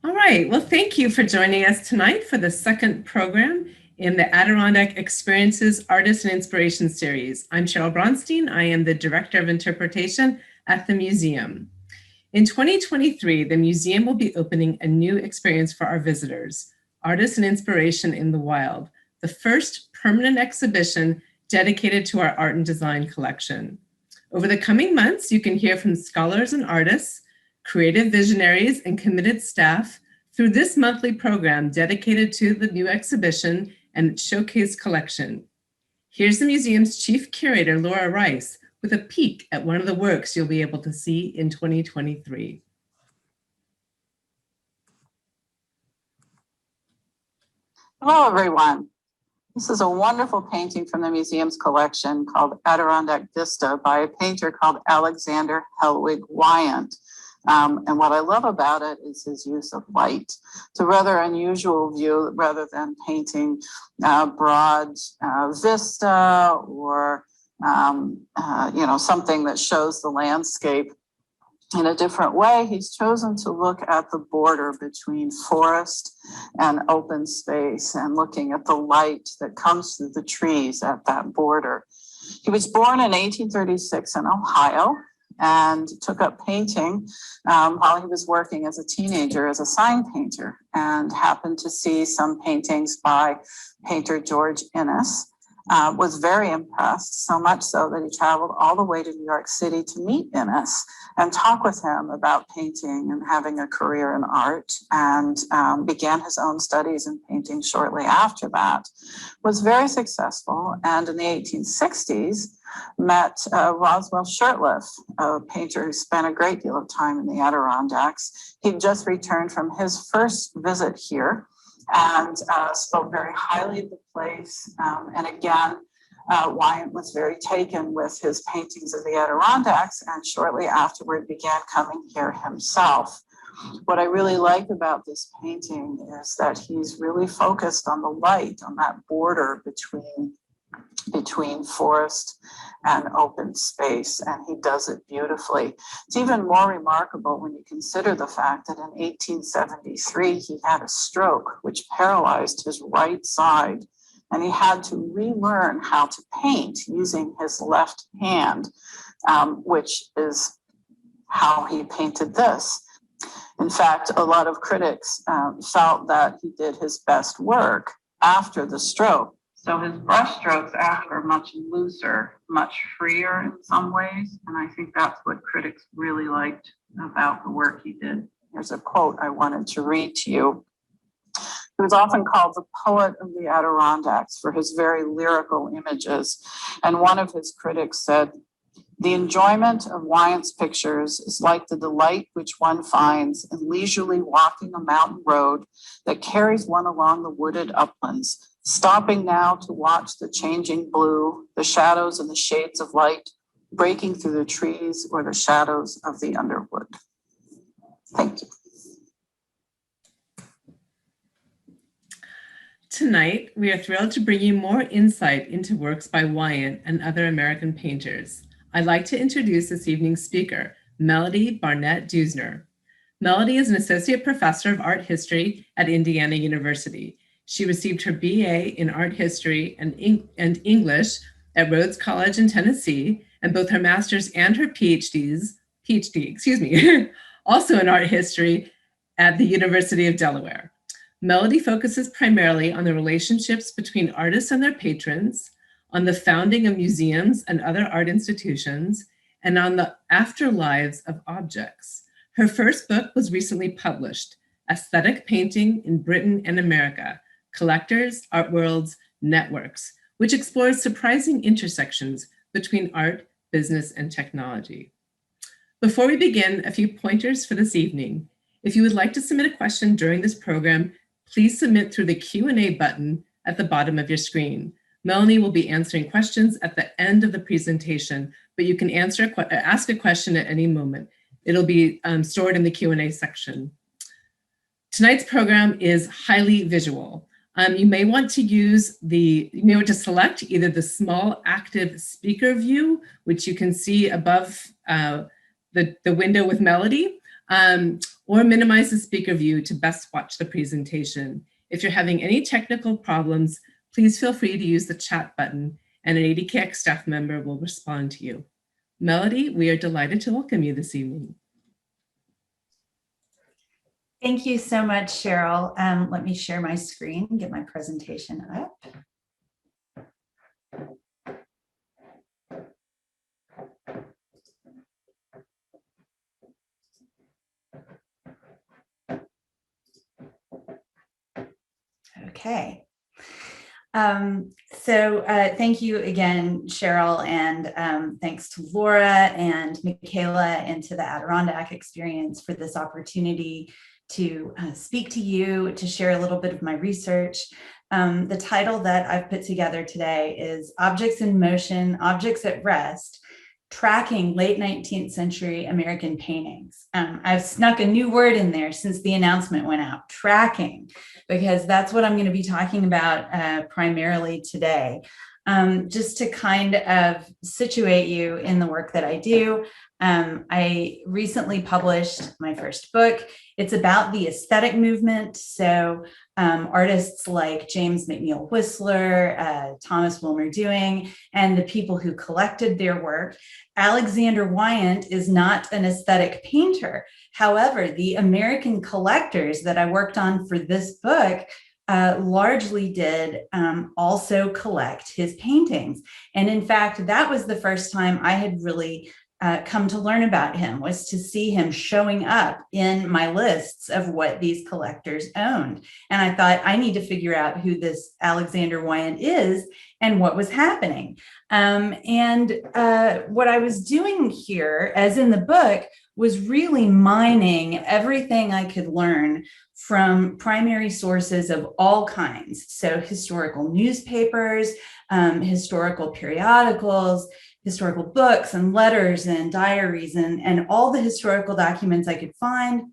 All right, well, thank you for joining us tonight for the second program in the Adirondack Experiences Artist and Inspiration Series. I'm Cheryl Bronstein. I am the Director of Interpretation at the museum. In 2023, the museum will be opening a new experience for our visitors, Artists and Inspiration in the Wild, the first permanent exhibition dedicated to our art and design collection. Over the coming months, you can hear from scholars and artists, creative visionaries, and committed staff through this monthly program dedicated to the new exhibition and showcase collection. Here's the museum's chief curator, Laura Rice, with a peek at one of the works you'll be able to see in 2023. Hello, everyone. This is a wonderful painting from the museum's collection called Adirondack Vista by a painter called Alexander Helwig Wyant. And what I love about it is his use of light. It's a rather unusual view rather than painting broad vista or something that shows the landscape in a different way. He's chosen to look at the border between forest and open space and looking at the light that comes through the trees at that border. He was born in 1836 in Ohio and took up painting while he was working as a teenager as a sign painter, and happened to see some paintings by painter George Inness. Was very impressed, so much so that he traveled all the way to New York City to meet Inness and talk with him about painting and having a career in art, and began his own studies in painting shortly after that. Was very successful, and in the 1860s met Roswell Shurtleff, a painter who spent a great deal of time in the Adirondacks. He'd just returned from his first visit here and spoke very highly of the place. And again, Wyant was very taken with his paintings of the Adirondacks, and shortly afterward began coming here himself. What I really like about this painting is that he's really focused on the light, on that border between forest and open space, and he does it beautifully. It's even more remarkable when you consider the fact that in 1873 he had a stroke which paralyzed his right side, and he had to relearn how to paint using his left hand, which is how he painted this. In fact, a lot of critics felt that he did his best work after the stroke. So his brush strokes after are much looser, much freer in some ways. And I think that's what critics really liked about the work he did. Here's a quote I wanted to read to you. He was often called the poet of the Adirondacks for his very lyrical images. And one of his critics said, "The enjoyment of Wyant's pictures is like the delight which one finds in leisurely walking a mountain road that carries one along the wooded uplands, stopping now to watch the changing blue, the shadows and the shades of light breaking through the trees or the shadows of the underwood." Thank you. Tonight, we are thrilled to bring you more insight into works by Wyant and other American painters. I'd like to introduce this evening's speaker, Melody Deusner. Melody is an associate professor of art history at Indiana University. She received her BA in art history and English at Rhodes College in Tennessee, and both her master's and her PhD, also in art history at the University of Delaware. Melody focuses primarily on the relationships between artists and their patrons, on the founding of museums and other art institutions, and on the afterlives of objects. Her first book was recently published, Aesthetic Painting in Britain and America, Collectors, Art Worlds, Networks, which explores surprising intersections between art, business, and technology. Before we begin, a few pointers for this evening. If you would like to submit a question during this program, please submit through the Q&A button at the bottom of your screen. Melanie will be answering questions at the end of the presentation, but you can ask a question at any moment. It'll be stored in the Q&A section. Tonight's program is highly visual. You may want to select either the small active speaker view, which you can see above the window with Melody, or minimize the speaker view to best watch the presentation. If you're having any technical problems, please feel free to use the chat button and an ADKX staff member will respond to you. Melody, we are delighted to welcome you this evening. Thank you so much, Cheryl. Let me share my screen and get my presentation up. Okay. Thank you again, Cheryl, and thanks to Laura and Michaela and to the Adirondack Experience for this opportunity to speak to you, to share a little bit of my research. The title that I've put together today is Objects in Motion, Objects at Rest, Tracking Late 19th Century American Paintings. I've snuck a new word in there since the announcement went out, tracking, because that's what I'm going to be talking about primarily today. Just to kind of situate you in the work that I do, I recently published my first book. It's about the aesthetic movement. So artists like James McNeill Whistler, Thomas Wilmer Dewing, and the people who collected their work. Alexander Wyant is not an aesthetic painter. However, the American collectors that I worked on for this book largely did also collect his paintings. And in fact, that was the first time I had really come to learn about him, was to see him showing up in my lists of what these collectors owned. And I thought, I need to figure out who this Alexander Wyant is and what was happening. What I was doing here, as in the book, was really mining everything I could learn from primary sources of all kinds. So historical newspapers, historical periodicals, historical books and letters and diaries and all the historical documents I could find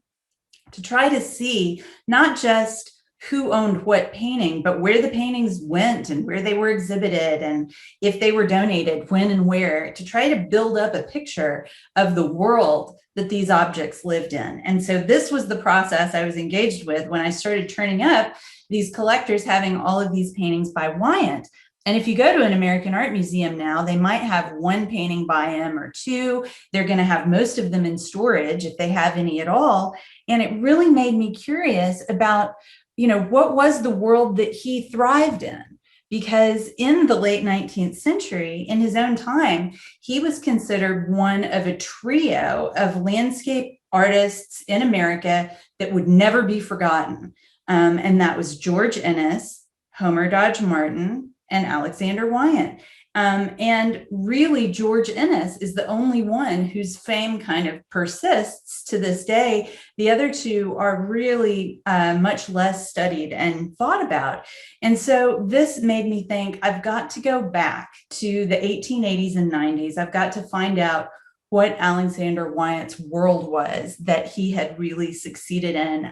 to try to see not just who owned what painting, but where the paintings went and where they were exhibited and if they were donated, when and where, to try to build up a picture of the world that these objects lived in. And so this was the process I was engaged with when I started turning up these collectors having all of these paintings by Wyant. And if you go to an American art museum now, they might have one painting by him or two. They're going to have most of them in storage if they have any at all. And it really made me curious about, what was the world that he thrived in? Because in the late 19th century, in his own time, he was considered one of a trio of landscape artists in America that would never be forgotten. And that was George Inness, Homer Dodge Martin, and Alexander Wyant. And really, George Inness is the only one whose fame kind of persists to this day. The other two are really much less studied and thought about. And so this made me think, I've got to go back to the 1880s and 90s. I've got to find out what Alexander Wyant's world was that he had really succeeded in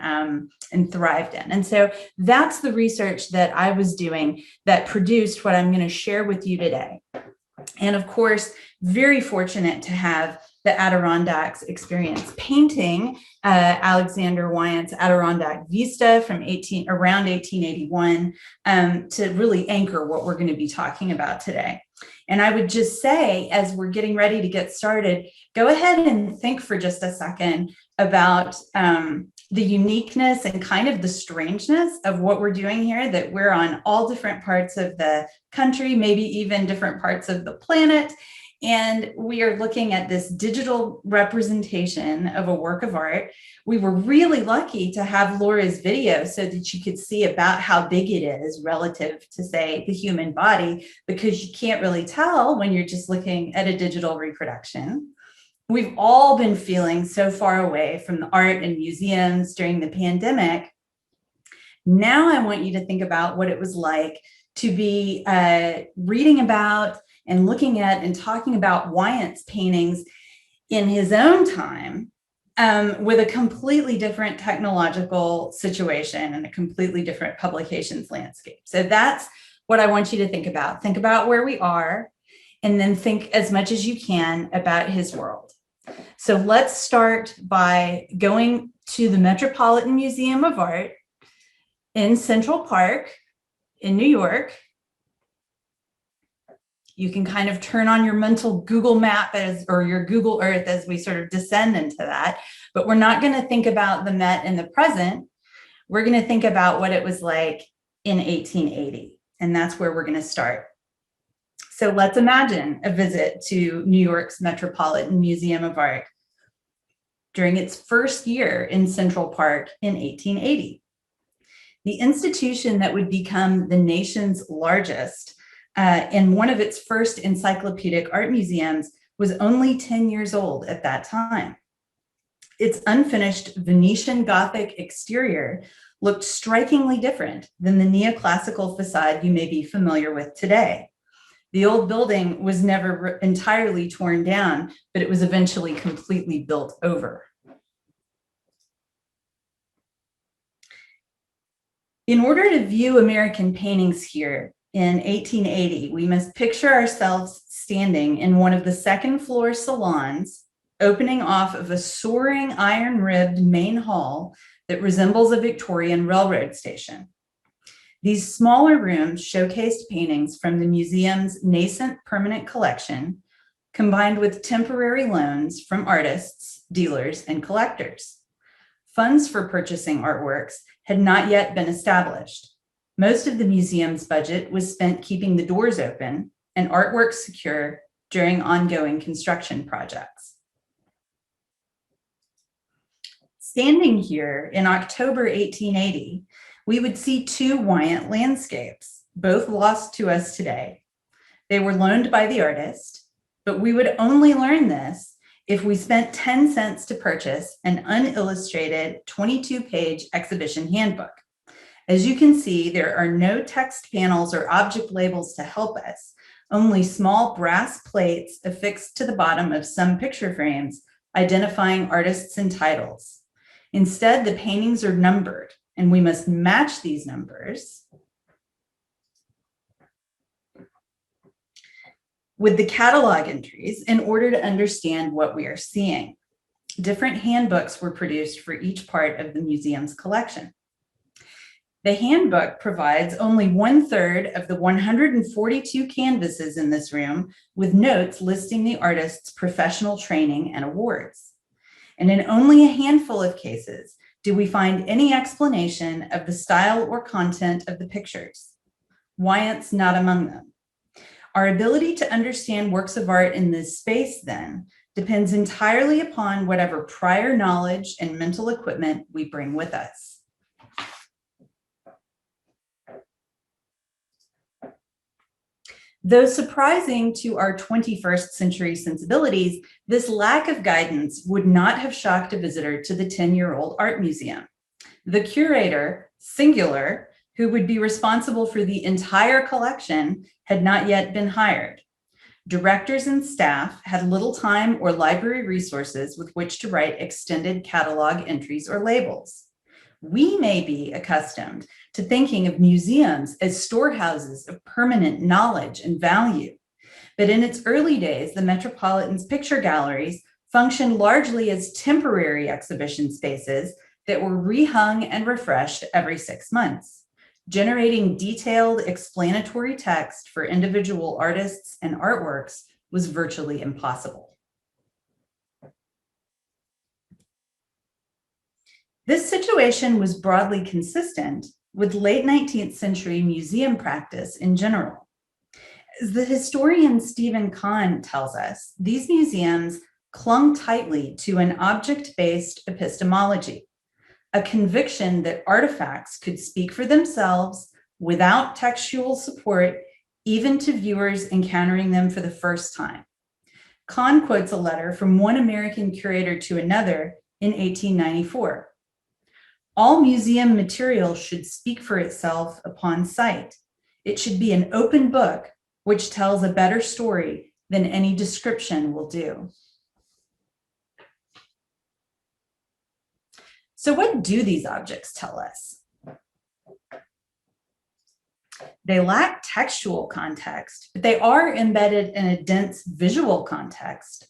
and thrived in. And so that's the research that I was doing that produced what I'm going to share with you today. And of course, very fortunate to have the Adirondacks Experience painting Alexander Wyant's Adirondack Vista from around 1881 to really anchor what we're going to be talking about today. And I would just say, as we're getting ready to get started, go ahead and think for just a second about the uniqueness and kind of the strangeness of what we're doing here, that we're on all different parts of the country, maybe even different parts of the planet. And we are looking at this digital representation of a work of art. We were really lucky to have Laura's video so that you could see about how big it is relative to, say, the human body, because you can't really tell when you're just looking at a digital reproduction. We've all been feeling so far away from the art and museums during the pandemic. Now I want you to think about what it was like to be reading about and looking at and talking about Wyant's paintings in his own time with a completely different technological situation and a completely different publications landscape. So that's what I want you to think about. Think about where we are, and then think as much as you can about his world. So let's start by going to the Metropolitan Museum of Art in Central Park in New York. You can kind of turn on your mental Google map or your Google Earth as we sort of descend into that. But we're not going to think about the Met in the present. We're going to think about what it was like in 1880. And that's where we're going to start. So let's imagine a visit to New York's Metropolitan Museum of Art during its first year in Central Park in 1880. The institution that would become the nation's largest and one of its first encyclopedic art museums was only 10 years old at that time. Its unfinished Venetian Gothic exterior looked strikingly different than the neoclassical facade you may be familiar with today. The old building was never entirely torn down, but it was eventually completely built over. In order to view American paintings here in 1880, we must picture ourselves standing in one of the second floor salons, opening off of a soaring iron-ribbed main hall that resembles a Victorian railroad station. These smaller rooms showcased paintings from the museum's nascent permanent collection, combined with temporary loans from artists, dealers, and collectors. Funds for purchasing artworks had not yet been established. Most of the museum's budget was spent keeping the doors open and artwork secure during ongoing construction projects. Standing here in October 1880, we would see two Wyant landscapes, both lost to us today. They were loaned by the artist, but we would only learn this if we spent 10 cents to purchase an unillustrated 22-page exhibition handbook. As you can see, there are no text panels or object labels to help us, only small brass plates affixed to the bottom of some picture frames identifying artists and titles. Instead, the paintings are numbered, and we must match these numbers with the catalog entries in order to understand what we are seeing. Different handbooks were produced for each part of the museum's collection. The handbook provides only 1/3 of the 142 canvases in this room, with notes listing the artist's professional training and awards. And in only a handful of cases do we find any explanation of the style or content of the pictures. Wyant's not among them. Our ability to understand works of art in this space, then, depends entirely upon whatever prior knowledge and mental equipment we bring with us. Though surprising to our 21st century sensibilities, this lack of guidance would not have shocked a visitor to the 10-year-old art museum. The curator, singular, who would be responsible for the entire collection, had not yet been hired. Directors and staff had little time or library resources with which to write extended catalog entries or labels. We may be accustomed to thinking of museums as storehouses of permanent knowledge and value. But in its early days, the Metropolitan's picture galleries functioned largely as temporary exhibition spaces that were rehung and refreshed every 6 months. Generating detailed explanatory text for individual artists and artworks was virtually impossible. This situation was broadly consistent with late 19th century museum practice in general. As the historian Stephen Kahn tells us, these museums clung tightly to an object-based epistemology, a conviction that artifacts could speak for themselves without textual support, even to viewers encountering them for the first time. Kahn quotes a letter from one American curator to another in 1894. All museum material should speak for itself upon sight. It should be an open book which tells a better story than any description will do. So what do these objects tell us? They lack textual context, but they are embedded in a dense visual context.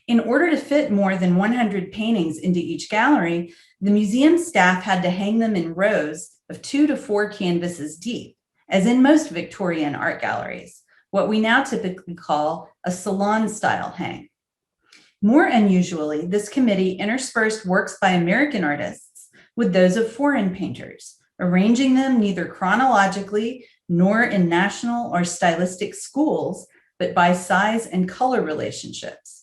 In order to fit more than 100 paintings into each gallery, The museum staff had to hang them in rows of 2 to 4 canvases deep, as in most Victorian art galleries, what we now typically call a salon-style hang. More unusually, this committee interspersed works by American artists with those of foreign painters, arranging them neither chronologically nor in national or stylistic schools, but by size and color relationships.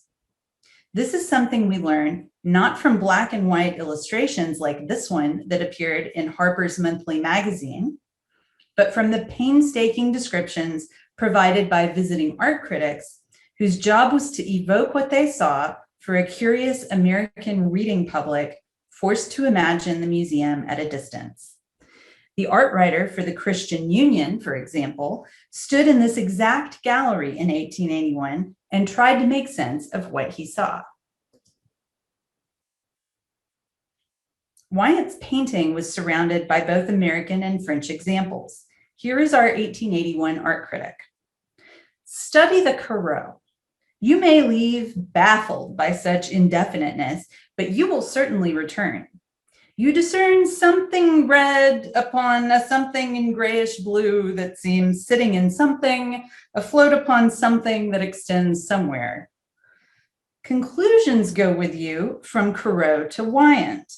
This is something we learn not from black and white illustrations like this one that appeared in Harper's Monthly Magazine, but from the painstaking descriptions provided by visiting art critics whose job was to evoke what they saw for a curious American reading public forced to imagine the museum at a distance. The art writer for the Christian Union, for example, stood in this exact gallery in 1881 and tried to make sense of what he saw. Wyatt's painting was surrounded by both American and French examples. Here is our 1881 art critic. Study the Corot. You may leave baffled by such indefiniteness, but you will certainly return. You discern something red upon a something in grayish blue that seems sitting in something, afloat upon something that extends somewhere. Conclusions go with you from Corot to Wyatt,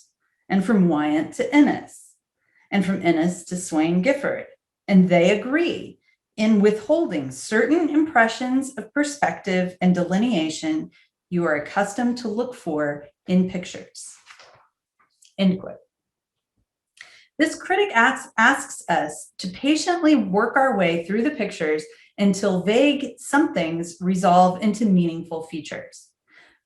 and from Wyatt to Ennis, and from Ennis to Swain Gifford, and they agree in withholding certain impressions of perspective and delineation you are accustomed to look for in pictures. End quote. This critic asks us to patiently work our way through the pictures until vague somethings resolve into meaningful features.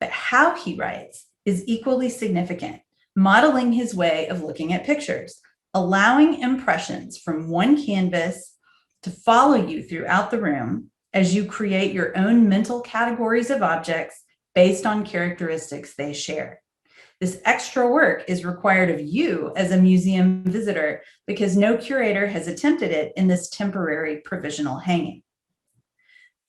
But how he writes is equally significant, modeling his way of looking at pictures, allowing impressions from one canvas to follow you throughout the room as you create your own mental categories of objects based on characteristics they share. This extra work is required of you as a museum visitor because no curator has attempted it in this temporary provisional hanging.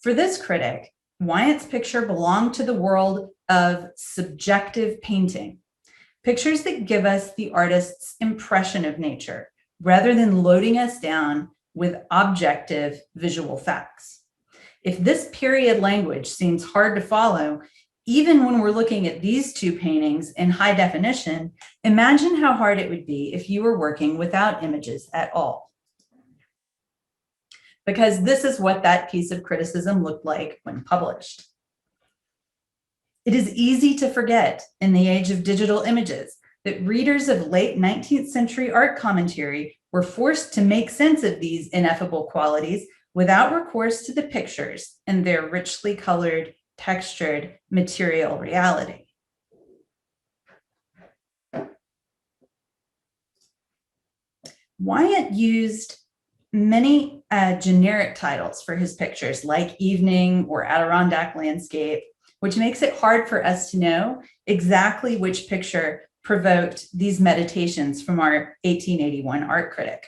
For this critic, Wyatt's picture belonged to the world of subjective painting, pictures that give us the artist's impression of nature rather than loading us down with objective visual facts. If this period language seems hard to follow, even when we're looking at these two paintings in high definition, imagine how hard it would be if you were working without images at all. Because this is what that piece of criticism looked like when published. It is easy to forget in the age of digital images that readers of late 19th century art commentary were forced to make sense of these ineffable qualities without recourse to the pictures and their richly colored, textured material reality. Wyatt used many generic titles for his pictures, like Evening or Adirondack Landscape, which makes it hard for us to know exactly which picture provoked these meditations from our 1881 art critic.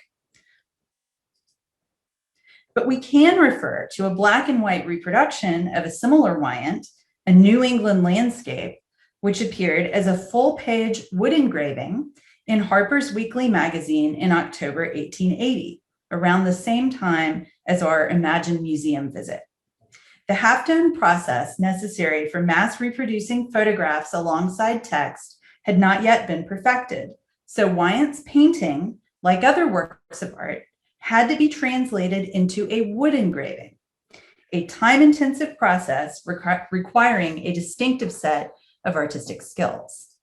But we can refer to a black and white reproduction of a similar Wyatt, a New England landscape, which appeared as a full-page wood engraving in Harper's Weekly magazine in October 1880, around the same time as our Imagine Museum visit. The half-tone process necessary for mass reproducing photographs alongside text had not yet been perfected, so Wyatt's painting, like other works of art, had to be translated into a wood engraving, a time-intensive process requiring a distinctive set of artistic skills.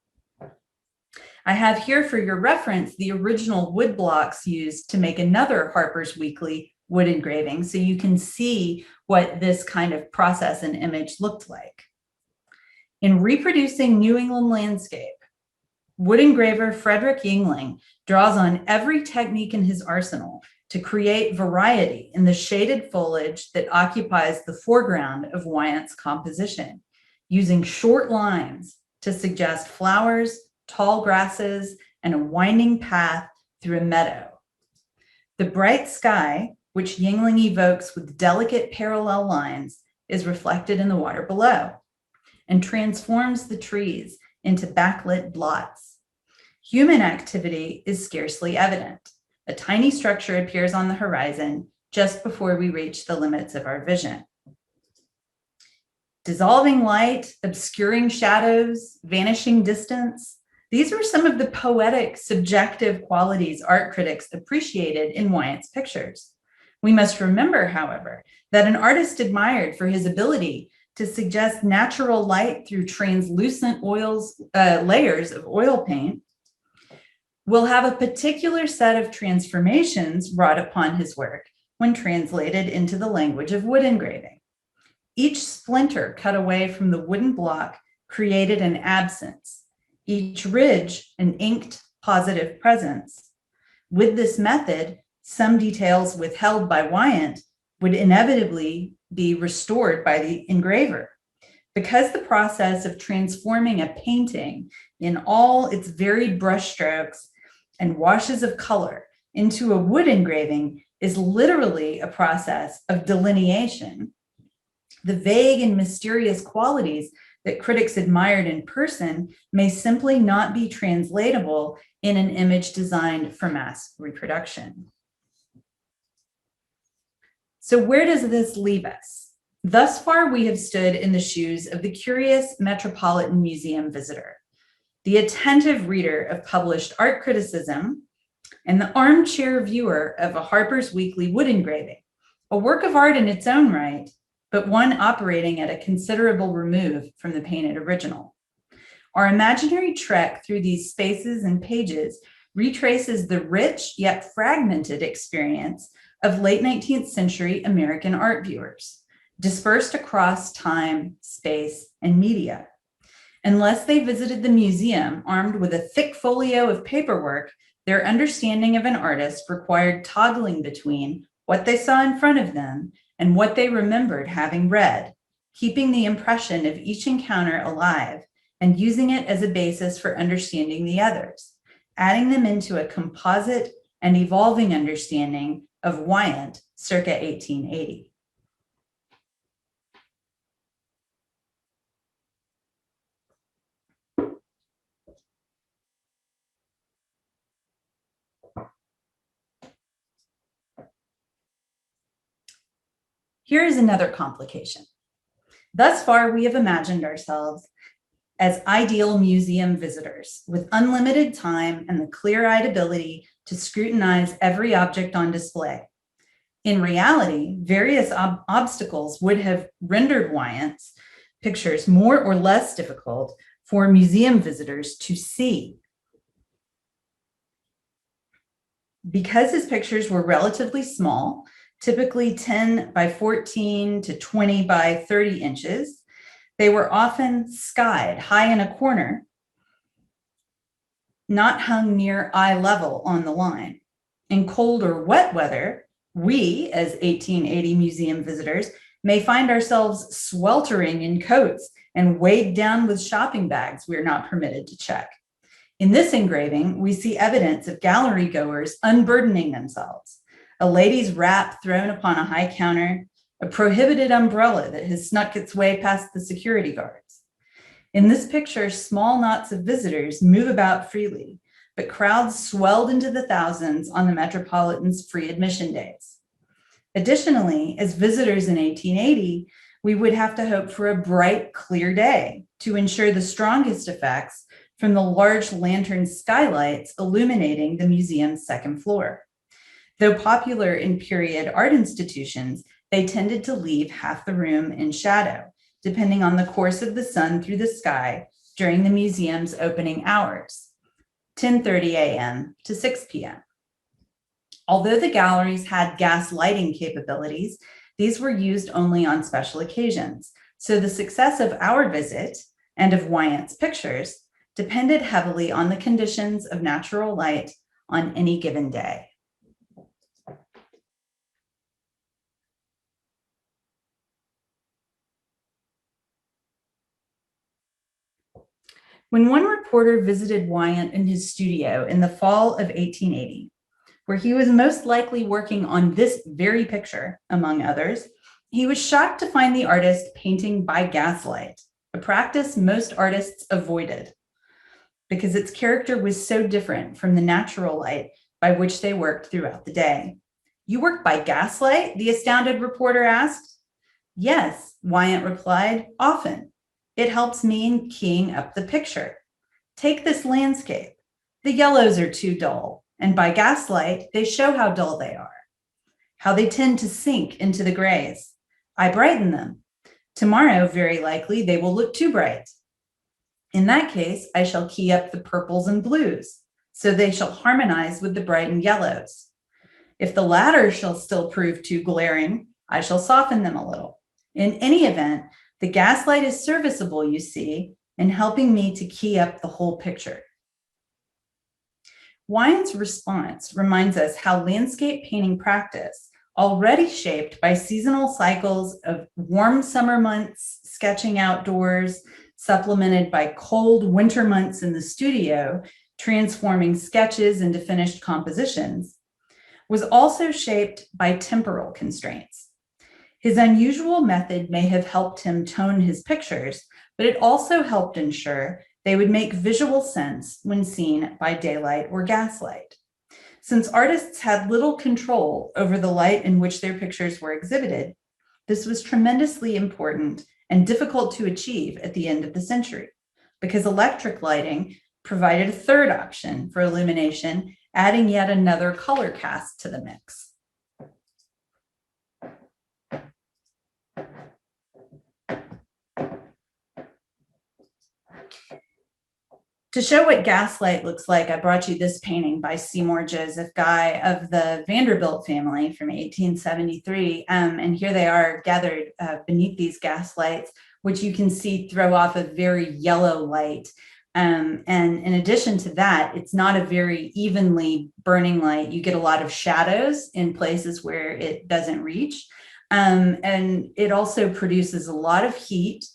I have here for your reference the original wood blocks used to make another Harper's Weekly wood engraving, so you can see what this kind of process and image looked like. In reproducing New England landscape, wood engraver Frederick Yingling draws on every technique in his arsenal to create variety in the shaded foliage that occupies the foreground of Wyatt's composition, using short lines to suggest flowers, tall grasses, and a winding path through a meadow. The bright sky, which Yingling evokes with delicate parallel lines, is reflected in the water below and transforms the trees into backlit blots. Human activity is scarcely evident. A tiny structure appears on the horizon just before we reach the limits of our vision. Dissolving light, obscuring shadows, vanishing distance. These were some of the poetic, subjective qualities art critics appreciated in Wyant's pictures. We must remember, however, that an artist admired for his ability to suggest natural light through translucent layers of oil paint will have a particular set of transformations wrought upon his work when translated into the language of wood engraving. Each splinter cut away from the wooden block created an absence, each ridge an inked positive presence. With this method, some details withheld by Wyant would inevitably be restored by the engraver. Because the process of transforming a painting in all its varied brushstrokes and washes of color into a wood engraving is literally a process of delineation, the vague and mysterious qualities that critics admired in person may simply not be translatable in an image designed for mass reproduction. So where does this leave us? Thus far, we have stood in the shoes of the curious Metropolitan Museum visitor, the attentive reader of published art criticism, and the armchair viewer of a Harper's Weekly wood engraving, a work of art in its own right, but one operating at a considerable remove from the painted original. Our imaginary trek through these spaces and pages retraces the rich yet fragmented experience of late 19th century American art viewers, dispersed across time, space, and media. Unless they visited the museum armed with a thick folio of paperwork, their understanding of an artist required toggling between what they saw in front of them and what they remembered having read, keeping the impression of each encounter alive and using it as a basis for understanding the others, adding them into a composite and evolving understanding of Wyant circa 1880. Here is another complication. Thus far, we have imagined ourselves as ideal museum visitors with unlimited time and the clear-eyed ability to scrutinize every object on display. In reality, various obstacles would have rendered Wyant's pictures more or less difficult for museum visitors to see. Because his pictures were relatively small, typically 10 by 14 to 20 by 30 inches, they were often skied high in a corner, not hung near eye level on the line. In cold or wet weather, we, as 1880 museum visitors, may find ourselves sweltering in coats and weighed down with shopping bags we're not permitted to check. In this engraving, we see evidence of gallery goers unburdening themselves, a lady's wrap thrown upon a high counter, a prohibited umbrella that has snuck its way past the security guards. In this picture, small knots of visitors move about freely, but crowds swelled into the thousands on the Metropolitan's free admission days. Additionally, as visitors in 1880, we would have to hope for a bright, clear day to ensure the strongest effects from the large lantern skylights illuminating the museum's second floor. Though popular in period art institutions, they tended to leave half the room in shadow, depending on the course of the sun through the sky during the museum's opening hours, 10:30 a.m. to 6 p.m. Although the galleries had gas lighting capabilities, these were used only on special occasions. So the success of our visit and of Wyant's pictures depended heavily on the conditions of natural light on any given day. When one reporter visited Wyant in his studio in the fall of 1880, where he was most likely working on this very picture, among others, he was shocked to find the artist painting by gaslight, a practice most artists avoided. because its character was so different from the natural light by which they worked throughout the day. You work by gaslight? The astounded reporter asked. Yes, Wyant replied, often. It helps me in keying up the picture. Take this landscape. The yellows are too dull, and by gaslight, they show how dull they are, how they tend to sink into the grays. I brighten them. Tomorrow, very likely, they will look too bright. In that case, I shall key up the purples and blues, so they shall harmonize with the brightened yellows. If the latter shall still prove too glaring, I shall soften them a little. In any event, the gaslight is serviceable, you see, in helping me to key up the whole picture. Wyant's response reminds us how landscape painting practice, already shaped by seasonal cycles of warm summer months sketching outdoors, supplemented by cold winter months in the studio, transforming sketches into finished compositions, was also shaped by temporal constraints. His unusual method may have helped him tone his pictures, but it also helped ensure they would make visual sense when seen by daylight or gaslight. Since artists had little control over the light in which their pictures were exhibited, this was tremendously important and difficult to achieve at the end of the century, because electric lighting provided a third option for illumination, adding yet another color cast to the mix. To show what gaslight looks like, I brought you this painting by Seymour Joseph Guy of the Vanderbilt family from 1873. And here they are gathered beneath these gaslights, which you can see throw off a very yellow light. And in addition to that, it's not a very evenly burning light. You get a lot of shadows in places where it doesn't reach. And it also produces a lot of heat,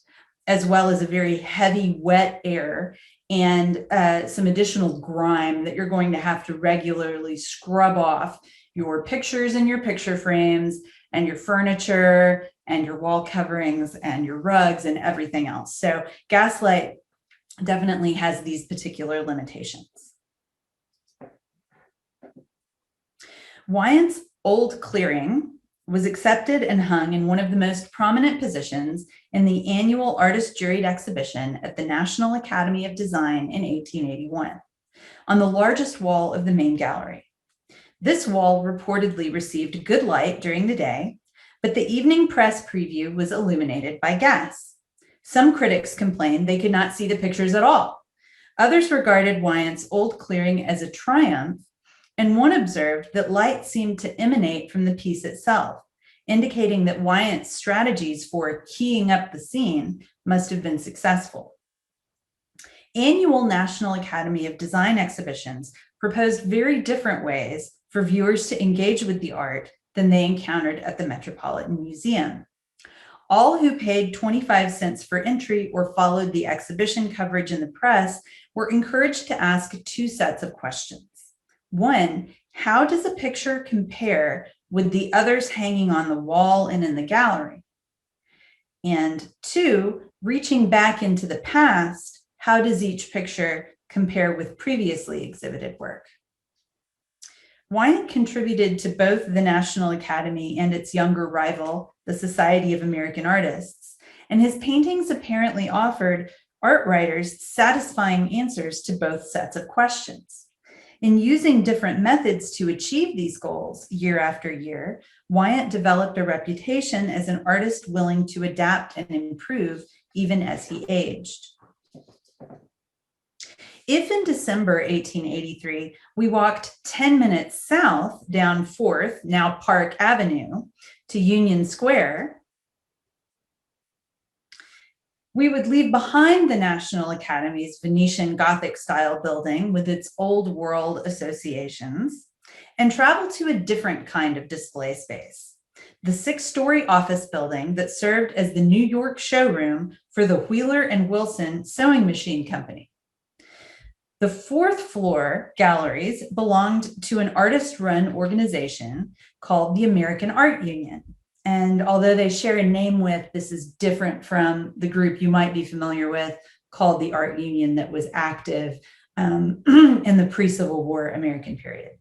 as well as a very heavy, wet air, and some additional grime that you're going to have to regularly scrub off your pictures and your picture frames and your furniture and your wall coverings and your rugs and everything else. So gaslight definitely has these particular limitations. Wyant's old clearing was accepted and hung in one of the most prominent positions in the annual artist juried exhibition at the National Academy of Design in 1881, on the largest wall of the main gallery. This wall reportedly received good light during the day, but the evening press preview was illuminated by gas. Some critics complained they could not see the pictures at all. Others regarded Wyant's old clearing as a triumph, and one observed that light seemed to emanate from the piece itself, indicating that Wyant's strategies for keying up the scene must have been successful. Annual National Academy of Design exhibitions proposed very different ways for viewers to engage with the art than they encountered at the Metropolitan Museum. All who paid 25 cents for entry or followed the exhibition coverage in the press were encouraged to ask two sets of questions. One, how does a picture compare with the others hanging on the wall and in the gallery? And two, reaching back into the past, how does each picture compare with previously exhibited work? Wyant contributed to both the National Academy and its younger rival, the Society of American Artists, and his paintings apparently offered art writers satisfying answers to both sets of questions. In using different methods to achieve these goals year after year, Wyant developed a reputation as an artist willing to adapt and improve even as he aged. If in December 1883, we walked 10 minutes south down 4th, now Park Avenue, to Union Square, we would leave behind the National Academy's Venetian Gothic style building with its old world associations and travel to a different kind of display space, the 6-story office building that served as the New York showroom for the Wheeler and Wilson Sewing Machine Company. The 4th floor galleries belonged to an artist-run organization called the American Art Union. And although they share a name with, this is different from the group you might be familiar with called the Art Union that was active in the pre-Civil War American period.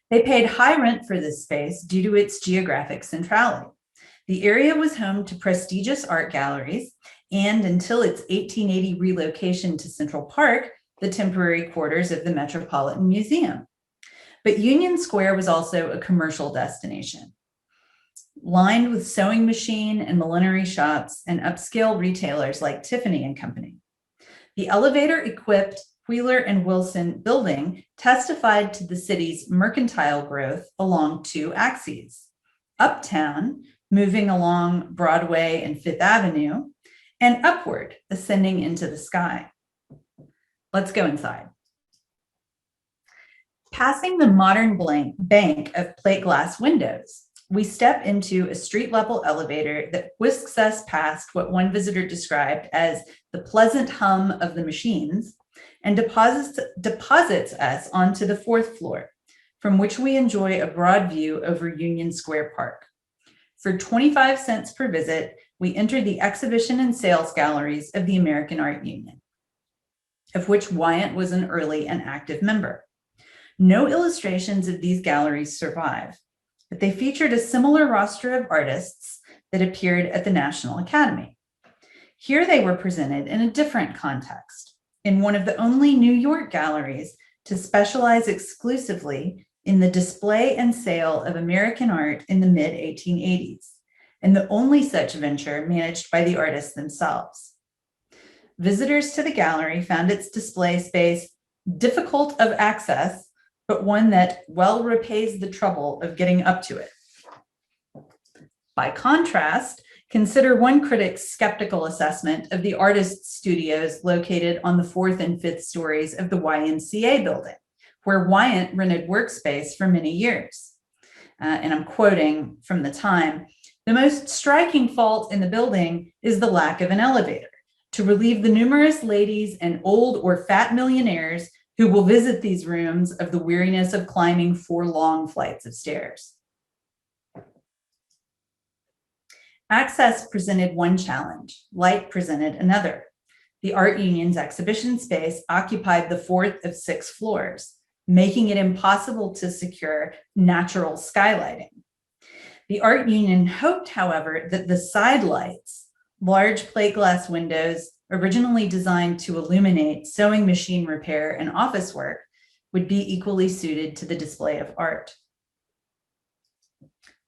They paid high rent for this space due to its geographic centrality. The area was home to prestigious art galleries, and until its 1880 relocation to Central Park, the temporary quarters of the Metropolitan Museum. But Union Square was also a commercial destination, lined with sewing machine and millinery shops and upscale retailers like Tiffany and Company. The elevator-equipped Wheeler and Wilson building testified to the city's mercantile growth along two axes: uptown, moving along Broadway and Fifth Avenue, and upward, ascending into the sky. Let's go inside. Passing the modern bank of plate glass windows, we step into a street-level elevator that whisks us past what one visitor described as the pleasant hum of the machines and deposits us onto the fourth floor, from which we enjoy a broad view over Union Square Park. For 25 cents per visit, we enter the exhibition and sales galleries of the American Art Union, of which Wyatt was an early and active member. No illustrations of these galleries survive, but they featured a similar roster of artists that appeared at the National Academy. Here they were presented in a different context, in one of the only New York galleries to specialize exclusively in the display and sale of American art in the mid-1880s, and the only such venture managed by the artists themselves. Visitors to the gallery found its display space difficult of access, but one that well repays the trouble of getting up to it. By contrast, consider one critic's skeptical assessment of the artist studios located on the fourth and fifth stories of the YMCA building, where Wyatt rented workspace for many years. And I'm quoting from the time, "The most striking fault in the building is the lack of an elevator to relieve the numerous ladies and old or fat millionaires who will visit these rooms of the weariness of climbing 4 long flights of stairs." Access presented one challenge, light presented another. The Art Union's exhibition space occupied the 4th of 6 floors, making it impossible to secure natural skylighting. The Art Union hoped, however, that the side lights, large plate glass windows originally designed to illuminate sewing machine repair and office work, would be equally suited to the display of art.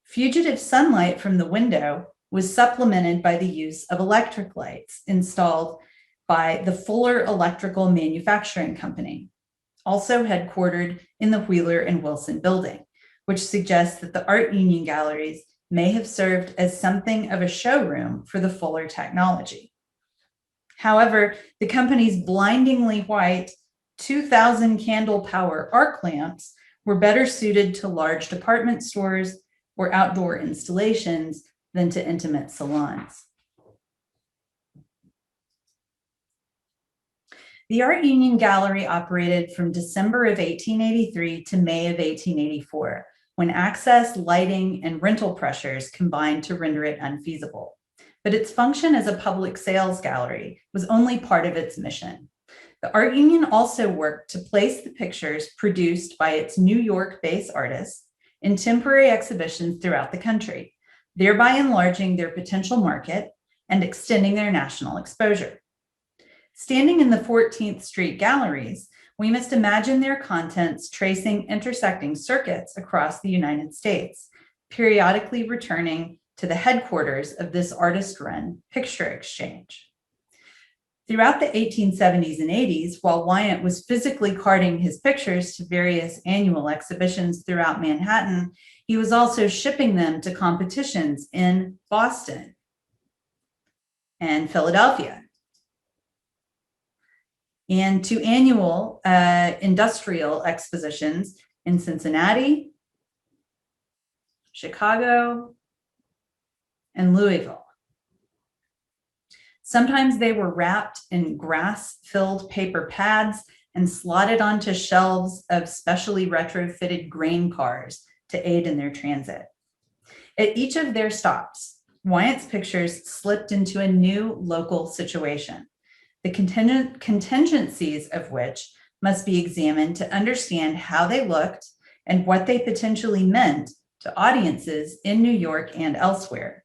Fugitive sunlight from the window was supplemented by the use of electric lights installed by the Fuller Electrical Manufacturing Company, also headquartered in the Wheeler and Wilson building, which suggests that the Art Union galleries may have served as something of a showroom for the Fuller technology. However, the company's blindingly white 2,000 candle power arc lamps were better suited to large department stores or outdoor installations than to intimate salons. The Art Union Gallery operated from December of 1883 to May of 1884, when access, lighting, and rental pressures combined to render it unfeasible. But its function as a public sales gallery was only part of its mission. The Art Union also worked to place the pictures produced by its New York-based artists in temporary exhibitions throughout the country, thereby enlarging their potential market and extending their national exposure. Standing in the 14th Street galleries, we must imagine their contents tracing intersecting circuits across the United States, periodically returning to the headquarters of this artist-run picture exchange. Throughout the 1870s and 80s, while Wyatt was physically carting his pictures to various annual exhibitions throughout Manhattan, he was also shipping them to competitions in Boston and Philadelphia, and to annual industrial expositions in Cincinnati, Chicago, and Louisville. Sometimes they were wrapped in grass-filled paper pads and slotted onto shelves of specially retrofitted grain cars to aid in their transit. At each of their stops, Wyatt's pictures slipped into a new local situation. the contingencies of which must be examined to understand how they looked and what they potentially meant to audiences in New York and elsewhere.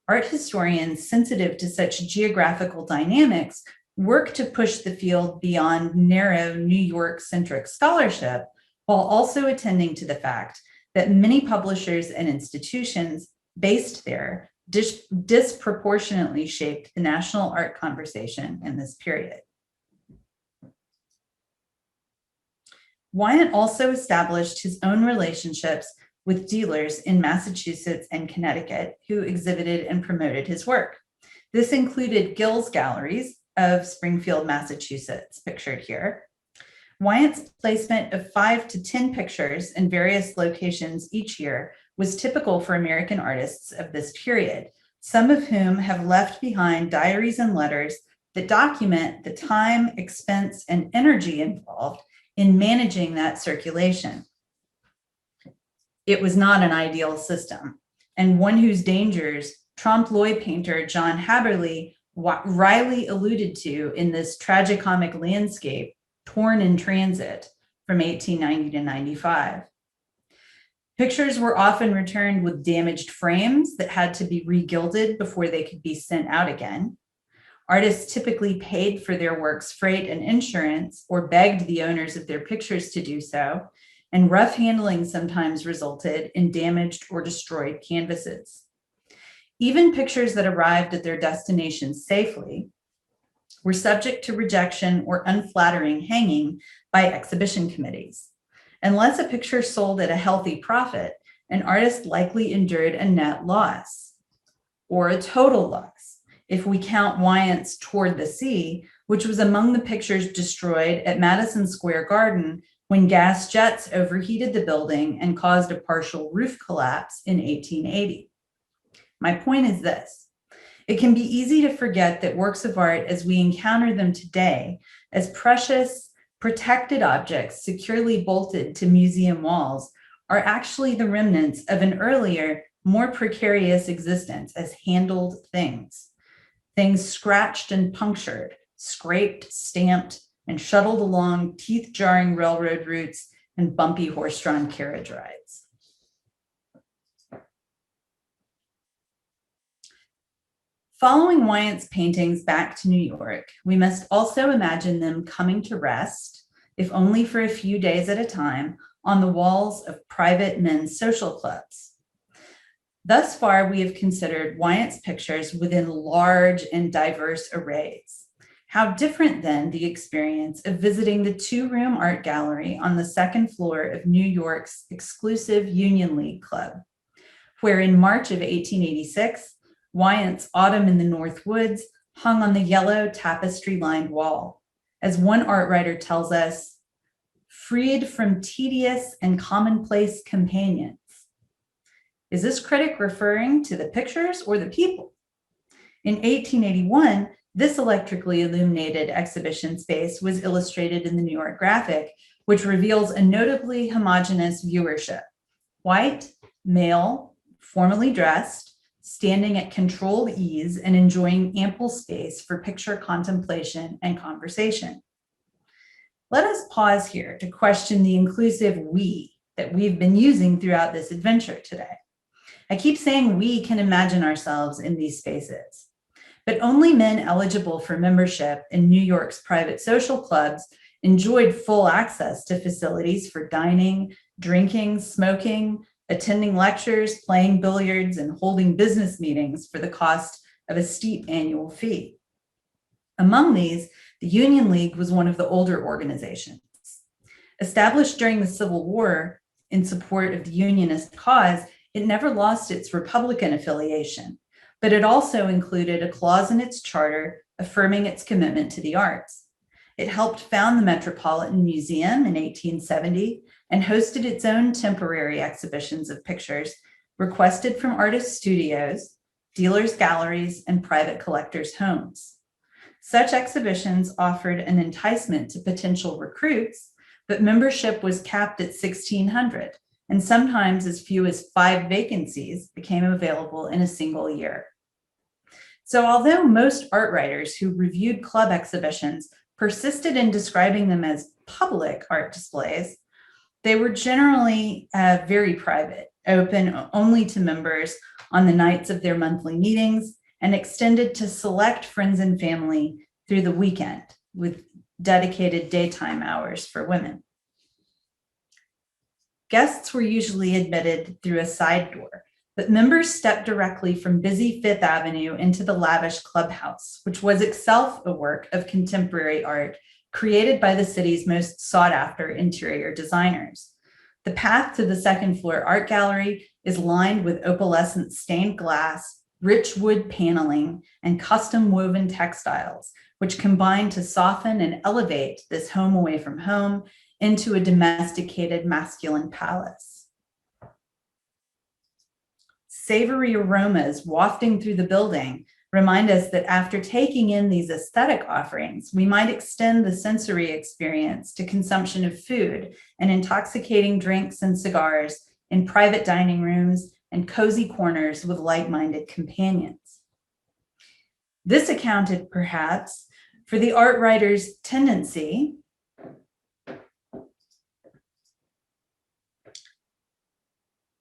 Art historians sensitive to such geographical dynamics work to push the field beyond narrow New York-centric scholarship, while also attending to the fact that many publishers and institutions based there disproportionately shaped the national art conversation in this period. Wyant also established his own relationships with dealers in Massachusetts and Connecticut who exhibited and promoted his work. This included Gill's Galleries of Springfield, Massachusetts, pictured here. Wyant's placement of 5 to 10 pictures in various locations each year was typical for American artists of this period, some of whom have left behind diaries and letters that document the time, expense, and energy involved in managing that circulation. It was not an ideal system, and one whose dangers trompe-l'oeil painter John Haberly wryly alluded to in this tragicomic landscape, Torn in Transit, from 1890 to 95. Pictures were often returned with damaged frames that had to be regilded before they could be sent out again. Artists typically paid for their work's freight and insurance or begged the owners of their pictures to do so, and rough handling sometimes resulted in damaged or destroyed canvases. Even pictures that arrived at their destination safely were subject to rejection or unflattering hanging by exhibition committees. Unless a picture sold at a healthy profit, an artist likely endured a net loss or a total loss, if we count Wyant's Toward the Sea, which was among the pictures destroyed at Madison Square Garden when gas jets overheated the building and caused a partial roof collapse in 1880. My point is this: it can be easy to forget that works of art as we encounter them today, as precious, protected objects securely bolted to museum walls, are actually the remnants of an earlier, more precarious existence as handled things. Things scratched and punctured, scraped, stamped, and shuttled along teeth-jarring railroad routes and bumpy horse-drawn carriage rides. Following Wyant's paintings back to New York, we must also imagine them coming to rest, if only for a few days at a time, on the walls of private men's social clubs. Thus far, we have considered Wyant's pictures within large and diverse arrays. How different then the experience of visiting the 2-room art gallery on the 2nd floor of New York's exclusive Union League Club, where in March of 1886, Wyant's Autumn in the North Woods hung on the yellow tapestry-lined wall. As one art writer tells us, freed from tedious and commonplace companions. Is this critic referring to the pictures or the people? In 1881, this electrically illuminated exhibition space was illustrated in the New York Graphic, which reveals a notably homogeneous viewership: white, male, formally dressed, standing at controlled ease and enjoying ample space for picture contemplation and conversation. Let us pause here to question the inclusive we that we've been using throughout this adventure today. I keep saying we can imagine ourselves in these spaces, but only men eligible for membership in New York's private social clubs enjoyed full access to facilities for dining, drinking, smoking, attending lectures, playing billiards, and holding business meetings for the cost of a steep annual fee. Among these, the Union League was one of the older organizations. Established during the Civil War in support of the Unionist cause, it never lost its Republican affiliation, but it also included a clause in its charter affirming its commitment to the arts. It helped found the Metropolitan Museum in 1870 and hosted its own temporary exhibitions of pictures requested from artist studios, dealers' galleries, and private collectors' homes. Such exhibitions offered an enticement to potential recruits, but membership was capped at 1,600, and sometimes as few as 5 vacancies became available in a single year. So although most art writers who reviewed club exhibitions persisted in describing them as public art displays, they were generally very private, open only to members on the nights of their monthly meetings, and extended to select friends and family through the weekend with dedicated daytime hours for women. Guests were usually admitted through a side door, but members stepped directly from busy Fifth Avenue into the lavish clubhouse, which was itself a work of contemporary art created by the city's most sought-after interior designers. The path to the second floor art gallery is lined with opalescent stained glass, rich wood paneling, and custom woven textiles, which combine to soften and elevate this home away from home into a domesticated masculine palace. Savory aromas wafting through the building remind us that after taking in these aesthetic offerings, we might extend the sensory experience to consumption of food and intoxicating drinks and cigars in private dining rooms and cozy corners with like-minded companions. This accounted, perhaps, for the art writer's tendency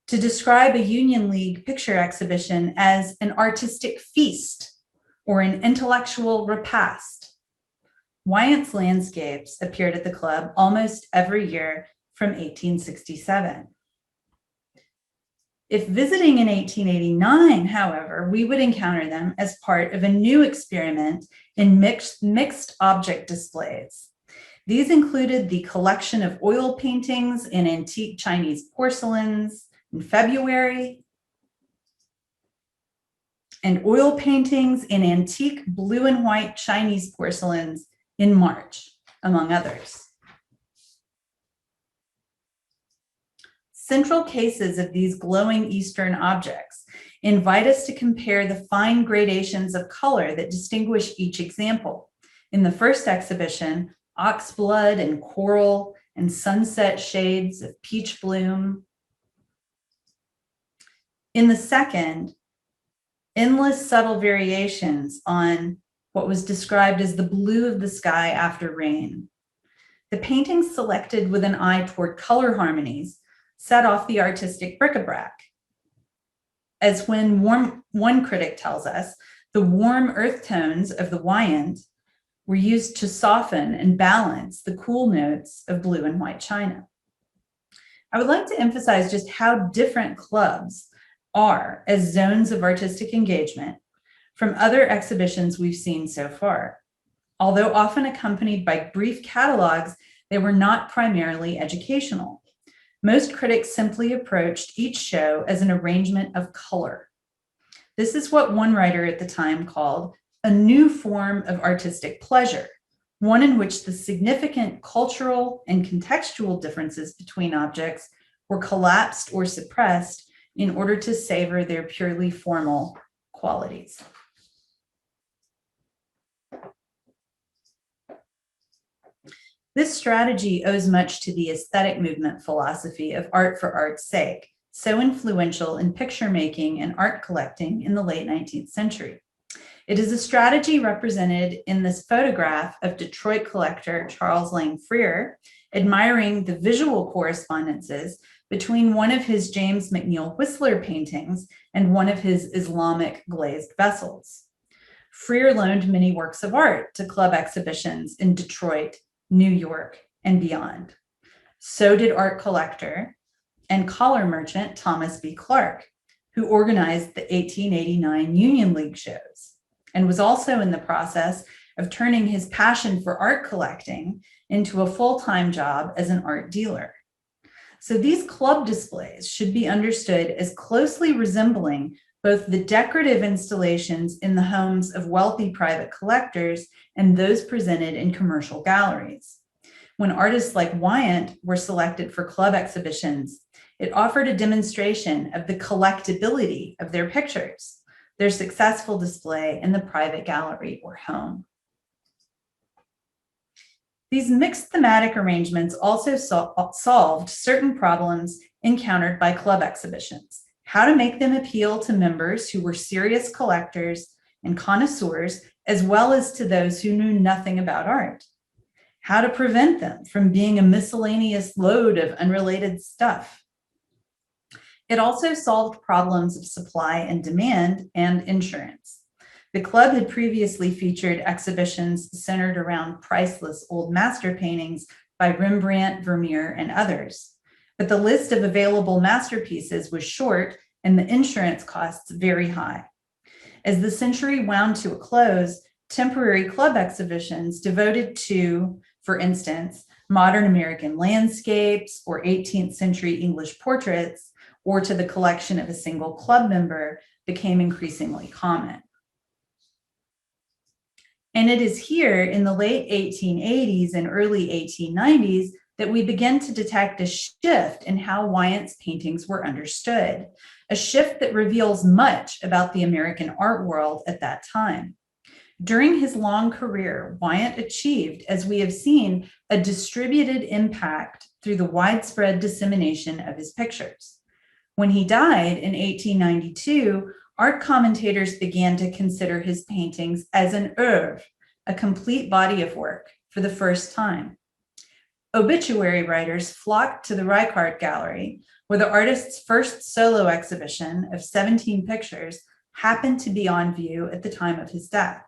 to describe a Union League picture exhibition as an artistic feast or an intellectual repast. Wyant's landscapes appeared at the club almost every year from 1867. If visiting in 1889, however, we would encounter them as part of a new experiment in mixed object displays. These included the collection of oil paintings in antique Chinese porcelains in February, and oil paintings in antique blue and white Chinese porcelains in March, among others. Central cases of these glowing Eastern objects invite us to compare the fine gradations of color that distinguish each example. In the first exhibition, ox blood and coral and sunset shades of peach bloom. In the second, endless subtle variations on what was described as the blue of the sky after rain. The paintings selected with an eye toward color harmonies set off the artistic bric-a-brac. As when one critic tells us, the warm earth tones of the Wyant were used to soften and balance the cool notes of blue and white china. I would like to emphasize just how different clubs are as zones of artistic engagement from other exhibitions we've seen so far. Although often accompanied by brief catalogs, they were not primarily educational. Most critics simply approached each show as an arrangement of color. This is what one writer at the time called a new form of artistic pleasure, one in which the significant cultural and contextual differences between objects were collapsed or suppressed in order to savor their purely formal qualities. This strategy owes much to the aesthetic movement philosophy of art for art's sake, so influential in picture making and art collecting in the late 19th century. It is a strategy represented in this photograph of Detroit collector Charles Lang Freer admiring the visual correspondences between one of his James McNeill Whistler paintings and one of his Islamic glazed vessels. Freer loaned many works of art to club exhibitions in Detroit, New York, and beyond. So did art collector and collar merchant Thomas B. Clark, who organized the 1889 Union League shows and was also in the process of turning his passion for art collecting into a full-time job as an art dealer. So these club displays should be understood as closely resembling both the decorative installations in the homes of wealthy private collectors and those presented in commercial galleries. When artists like Wyant were selected for club exhibitions, it offered a demonstration of the collectibility of their pictures, their successful display in the private gallery or home. These mixed thematic arrangements also solved certain problems encountered by club exhibitions: how to make them appeal to members who were serious collectors and connoisseurs, as well as to those who knew nothing about art. How to prevent them from being a miscellaneous load of unrelated stuff. It also solved problems of supply and demand and insurance. The club had previously featured exhibitions centered around priceless old master paintings by Rembrandt, Vermeer, and others. But the list of available masterpieces was short and the insurance costs very high. As the century wound to a close, temporary club exhibitions devoted to, for instance, modern American landscapes or 18th century English portraits, or to the collection of a single club member became increasingly common. And it is here in the late 1880s and early 1890s that we begin to detect a shift in how Wyant's paintings were understood, a shift that reveals much about the American art world at that time. During his long career, Wyant achieved, as we have seen, a distributed impact through the widespread dissemination of his pictures. When he died in 1892, art commentators began to consider his paintings as an oeuvre, a complete body of work, for the first time. Obituary writers flocked to the Reichardt Gallery, where the artist's first solo exhibition of 17 pictures happened to be on view at the time of his death.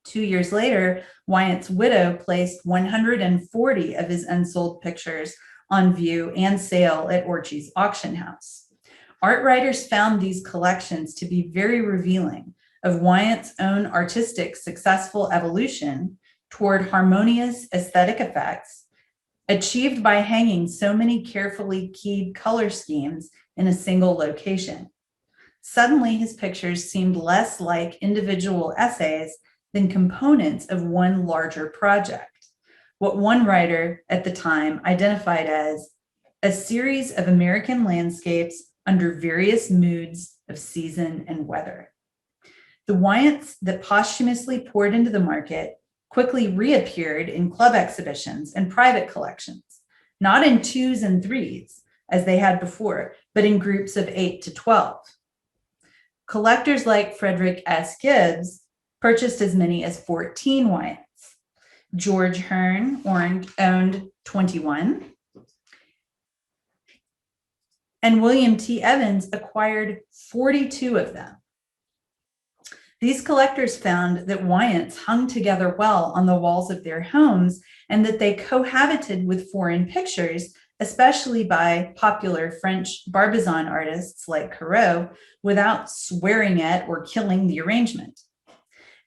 2 years later, Wyant's widow placed 140 of his unsold pictures on view and sale at Orchie's auction house. Art writers found these collections to be very revealing of Wyant's own artistic successful evolution toward harmonious aesthetic effects achieved by hanging so many carefully keyed color schemes in a single location. Suddenly, his pictures seemed less like individual essays than components of one larger project, what one writer at the time identified as a series of American landscapes under various moods of season and weather. The Wyants that posthumously poured into the market quickly reappeared in club exhibitions and private collections, not in 2s and 3s as they had before, but in groups of 8 to 12. Collectors like Frederick S. Gibbs purchased as many as 14 Wyants. George Hearn owned 21. And William T. Evans acquired 42 of them. These collectors found that Wyants hung together well on the walls of their homes and that they cohabited with foreign pictures, especially by popular French Barbizon artists like Corot, without swearing at or killing the arrangement.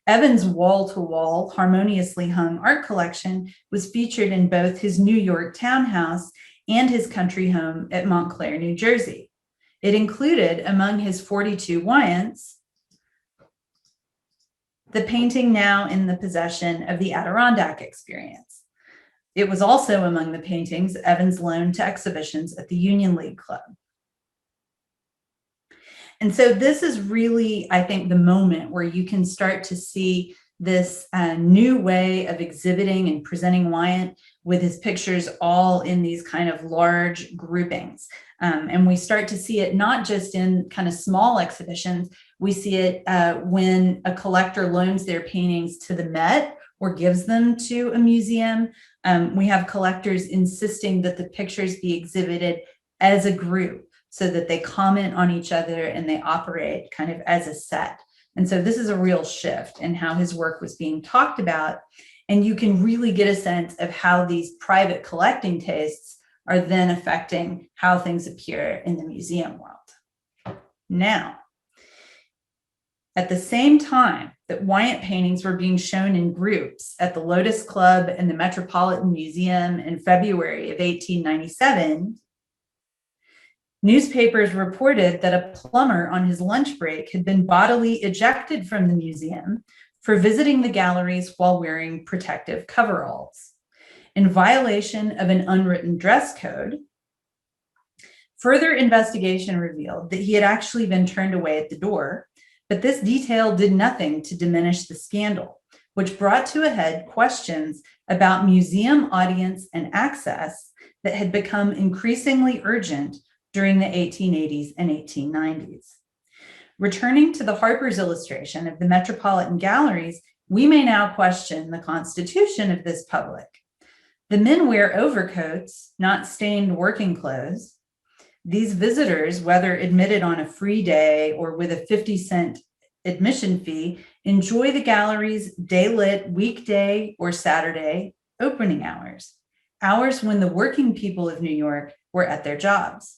Evans' wall-to-wall, harmoniously hung art collection was featured in both his New York townhouse and his country home at Montclair, New Jersey. It included, among his 42 Wyants, the painting now in the possession of the Adirondack Experience. It was also among the paintings Evans loaned to exhibitions at the Union League Club. And so this is really, I think, the moment where you can start to see this new way of exhibiting and presenting Wyant with his pictures all in these kind of large groupings. And we start to see it not just in kind of small exhibitions, we see it when a collector loans their paintings to the Met or gives them to a museum. We have collectors insisting that the pictures be exhibited as a group so that they comment on each other and they operate kind of as a set. And so this is a real shift in how his work was being talked about. And you can really get a sense of how these private collecting tastes are then affecting how things appear in the museum world. Now, at the same time that Wyant paintings were being shown in groups at the Lotus Club and the Metropolitan Museum in February of 1897, newspapers reported that a plumber on his lunch break had been bodily ejected from the museum for visiting the galleries while wearing protective coveralls. In violation of an unwritten dress code, further investigation revealed that he had actually been turned away at the door, but this detail did nothing to diminish the scandal, which brought to a head questions about museum audience and access that had become increasingly urgent during the 1880s and 1890s. Returning to the Harper's illustration of the Metropolitan Galleries, we may now question the constitution of this public. The men wear overcoats, not stained working clothes. These visitors, whether admitted on a free day or with a 50-cent admission fee, enjoy the gallery's day-lit weekday or Saturday opening hours, hours when the working people of New York were at their jobs.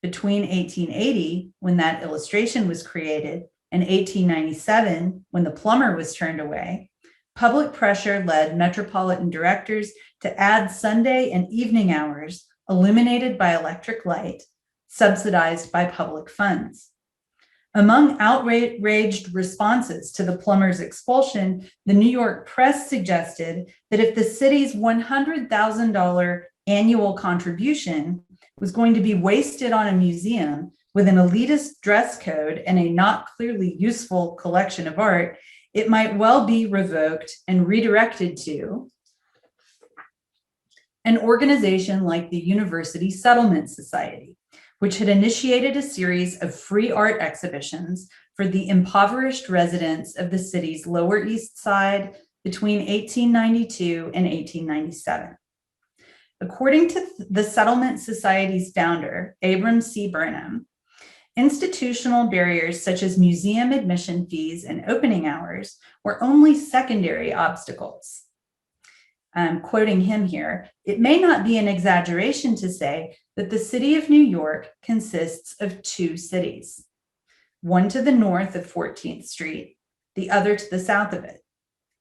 Between 1880, when that illustration was created, and 1897, when the plumber was turned away, public pressure led metropolitan directors to add Sunday and evening hours illuminated by electric light, subsidized by public funds. Among outraged responses to the plumber's expulsion, the New York Press suggested that if the city's $100,000 annual contribution was going to be wasted on a museum with an elitist dress code and a not clearly useful collection of art, it might well be revoked and redirected to an organization like the University Settlement Society, which had initiated a series of free art exhibitions for the impoverished residents of the city's Lower East Side between 1892 and 1897. According to the Settlement Society's founder, Abram C. Burnham, institutional barriers such as museum admission fees and opening hours were only secondary obstacles. I'm quoting him here, "It may not be an exaggeration to say that the city of New York consists of two cities, one to the north of 14th Street, the other to the south of it.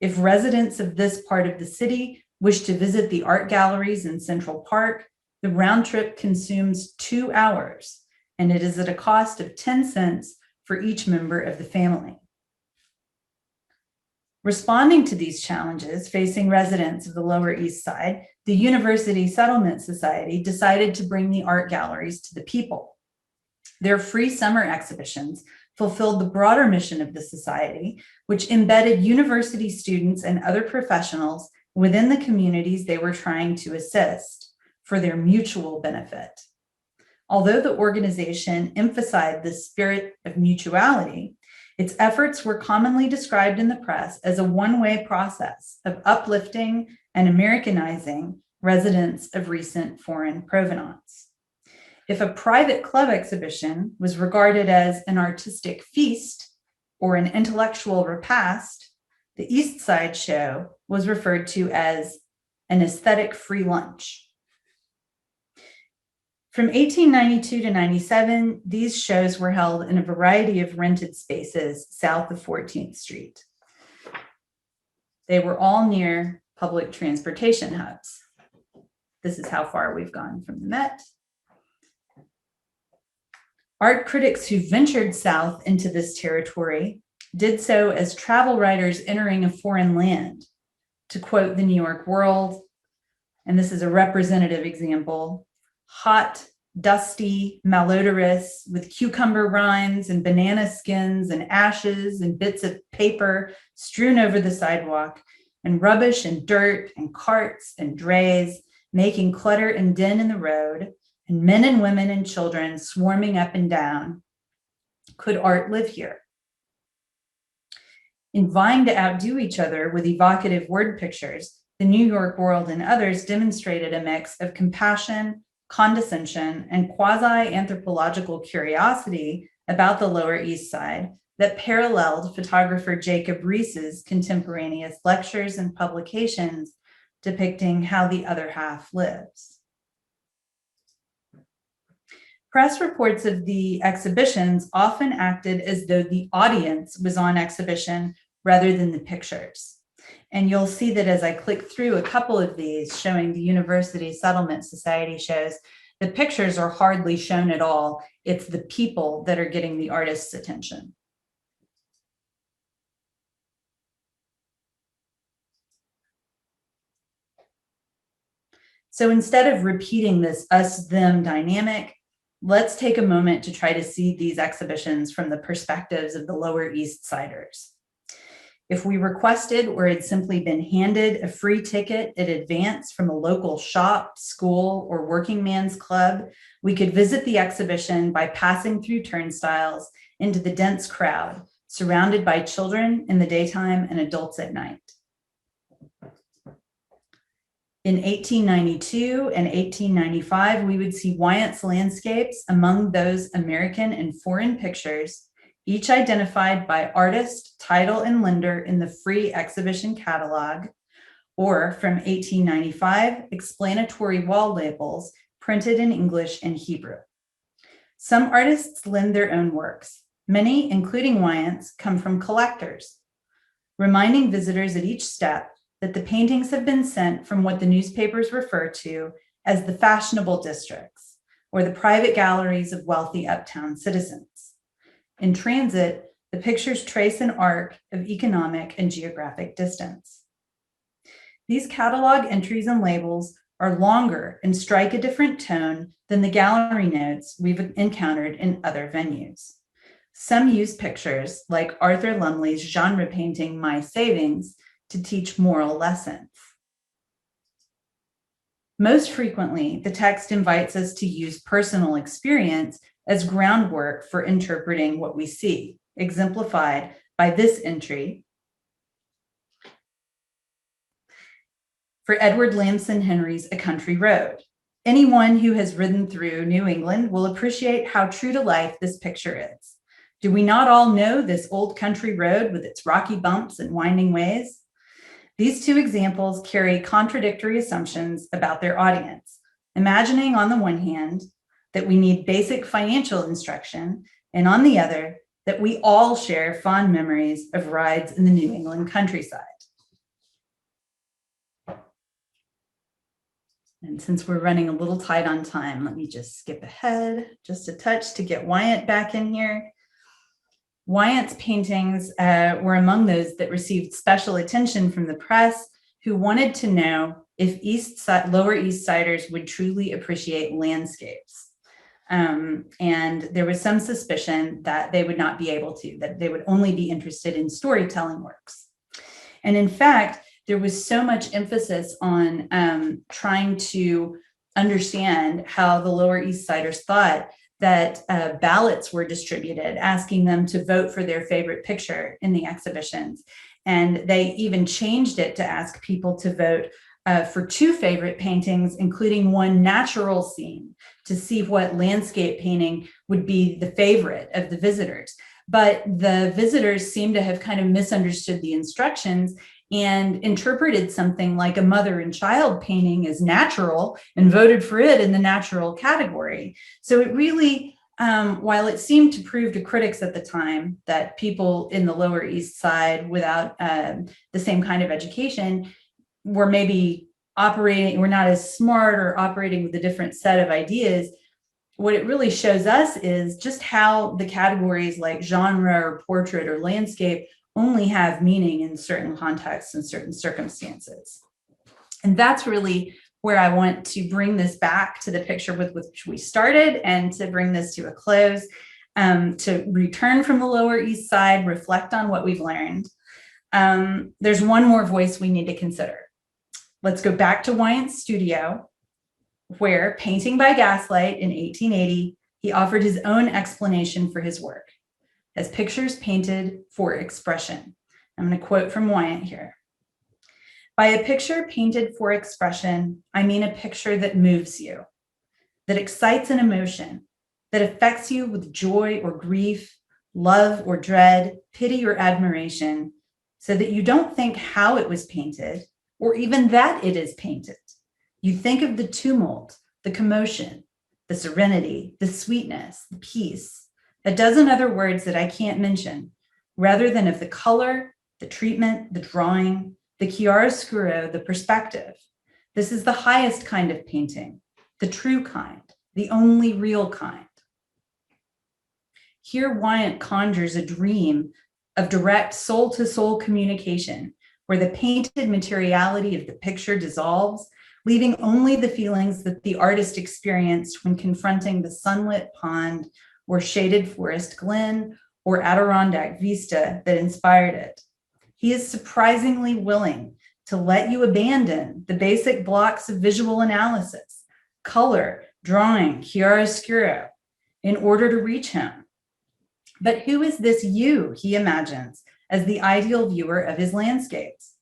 If residents of this part of the city wish to visit the art galleries in Central Park, the round trip consumes 2 hours, and it is at a cost of 10 cents for each member of the family." Responding to these challenges facing residents of the Lower East Side, the University Settlement Society decided to bring the art galleries to the people. Their free summer exhibitions fulfilled the broader mission of the society, which embedded university students and other professionals within the communities they were trying to assist for their mutual benefit. Although the organization emphasized the spirit of mutuality, its efforts were commonly described in the press as a one-way process of uplifting and Americanizing residents of recent foreign provenance. If a private club exhibition was regarded as an artistic feast or an intellectual repast, the East Side show was referred to as an aesthetic free lunch. From 1892 to 97, these shows were held in a variety of rented spaces south of 14th Street. They were all near public transportation hubs. This is how far we've gone from the Met. Art critics who ventured south into this territory did so as travel writers entering a foreign land. To quote the New York World, and this is a representative example, "Hot, dusty, malodorous, with cucumber rinds and banana skins and ashes and bits of paper strewn over the sidewalk, and rubbish and dirt and carts and drays, making clutter and din in the road, and men and women and children swarming up and down. Could art live here?" In vying to outdo each other with evocative word pictures, the New York World and others demonstrated a mix of compassion, condescension, and quasi-anthropological curiosity about the Lower East Side that paralleled photographer Jacob Riis's contemporaneous lectures and publications depicting how the other half lives. Press reports of the exhibitions often acted as though the audience was on exhibition rather than the pictures. And you'll see that as I click through a couple of these showing the University Settlement Society shows, the pictures are hardly shown at all. It's the people that are getting the artist's attention. So instead of repeating this us-them dynamic, let's take a moment to try to see these exhibitions from the perspectives of the Lower East Siders. If we requested or had simply been handed a free ticket in advance from a local shop, school, or working man's club, we could visit the exhibition by passing through turnstiles into the dense crowd, surrounded by children in the daytime and adults at night. In 1892 and 1895, we would see Wyatt's landscapes among those American and foreign pictures, each identified by artist, title, and lender in the free exhibition catalog, or from 1895, explanatory wall labels printed in English and Hebrew. Some artists lend their own works. Many, including Wyatt's, come from collectors, reminding visitors at each step that the paintings have been sent from what the newspapers refer to as the fashionable districts, or the private galleries of wealthy uptown citizens. In transit, the pictures trace an arc of economic and geographic distance. These catalog entries and labels are longer and strike a different tone than the gallery notes we've encountered in other venues. Some use pictures, like Arthur Lumley's genre painting, My Savings, to teach moral lessons. Most frequently, the text invites us to use personal experience as groundwork for interpreting what we see, exemplified by this entry for Edward Lamson Henry's A Country Road. Anyone who has ridden through New England will appreciate how true to life this picture is. Do we not all know this old country road with its rocky bumps and winding ways? These two examples carry contradictory assumptions about their audience, imagining on the one hand that we need basic financial instruction, and on the other, that we all share fond memories of rides in the New England countryside. And since we're running a little tight on time, let me just skip ahead just a touch to get Wyatt back in here. Wyatt's paintings were among those that received special attention from the press, who wanted to know if Lower East Siders would truly appreciate landscapes. And there was some suspicion that they would not be able to, that they would only be interested in storytelling works. And in fact, there was so much emphasis on trying to understand how the Lower East Siders thought that ballots were distributed, asking them to vote for their favorite picture in the exhibitions. And they even changed it to ask people to vote for two favorite paintings, including one natural scene, to see what landscape painting would be the favorite of the visitors. But the visitors seem to have kind of misunderstood the instructions and interpreted something like a mother and child painting as natural and voted for it in the natural category. So it really, while it seemed to prove to critics at the time that people in the Lower East Side without the same kind of education were maybe were not as smart or operating with a different set of ideas, what it really shows us is just how the categories like genre or portrait or landscape only have meaning in certain contexts and certain circumstances. And that's really where I want to bring this back to the picture with which we started, and to bring this to a close, to return from the Lower East Side, reflect on what we've learned. There's one more voice we need to consider. Let's go back to Wyatt's studio, where, painting by gaslight in 1880, he offered his own explanation for his work as pictures painted for expression. I'm going to quote from Wyatt here. By a picture painted for expression, I mean a picture that moves you, that excites an emotion, that affects you with joy or grief, love or dread, pity or admiration, so that you don't think how it was painted, or even that it is painted. You think of the tumult, the commotion, the serenity, the sweetness, the peace, a dozen other words that I can't mention, rather than of the color, the treatment, the drawing, the chiaroscuro, the perspective. This is the highest kind of painting, the true kind, the only real kind. Here, Wyatt conjures a dream of direct soul-to-soul communication, where the painted materiality of the picture dissolves, leaving only the feelings that the artist experienced when confronting the sunlit pond or shaded forest glen or Adirondack vista that inspired it. He is surprisingly willing to let you abandon the basic blocks of visual analysis, color, drawing, chiaroscuro, in order to reach him. But who is this you he imagines as the ideal viewer of his landscapes?